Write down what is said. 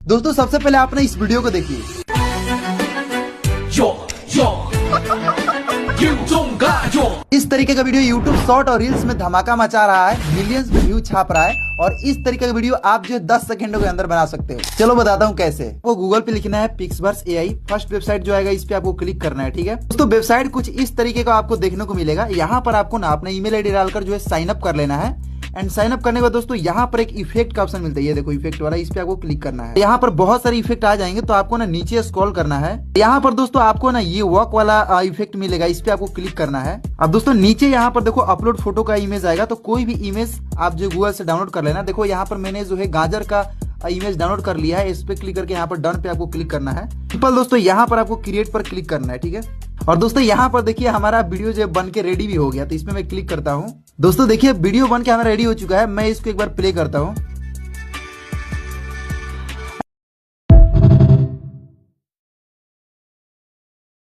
दोस्तों सबसे पहले आपने इस वीडियो को देखिए। इस तरीके का वीडियो YouTube शॉर्ट और रील्स में धमाका मचा रहा है, मिलियंस व्यू छाप रहा है और इस तरीके का वीडियो आप जो 10 सेकंडों के अंदर बना सकते हो। चलो बताता हूँ कैसे। वो गूगल पे लिखना है पिक्सवर्स AI, फर्स्ट वेबसाइट जो आएगा इस पे आपको क्लिक करना है। ठीक है दोस्तों, वेबसाइट कुछ इस तरीके का आपको देखने को मिलेगा। यहाँ पर आपको ना अपना ईमेल आईडी डालकर जो है साइन अप कर लेना है। एंड साइन अप करने के बाद दोस्तों यहाँ पर एक इफेक्ट का ऑप्शन मिलता है, ये देखो इफेक्ट वाला, इस पे आपको क्लिक करना है। यहाँ पर बहुत सारे इफेक्ट आ जाएंगे तो आपको ना नीचे स्क्रॉल करना है। यहाँ पर दोस्तों आपको ना ये वॉक वाला इफेक्ट मिलेगा, इस पे आपको क्लिक करना है। अब दोस्तों नीचे यहाँ पर देखो अपलोड फोटो का इमेज आएगा, तो कोई भी इमेज आप जो गूगल से डाउनलोड कर लेना। देखो यहाँ पर मैंने जो है गाजर का इमेज डाउनलोड कर लिया है, इस पे क्लिक करके यहाँ पर डन पे आपको क्लिक करना है। सिंपल दोस्तों यहाँ पर आपको क्रिएट पर क्लिक करना है। ठीक है, और दोस्तों यहाँ पर देखिए हमारा वीडियो जो बन के रेडी भी हो गया, तो इसमें मैं क्लिक करता हूँ। दोस्तों देखिए वीडियो बन के हमारा रेडी हो चुका है। मैं इसको एक बार प्ले करता हूँ।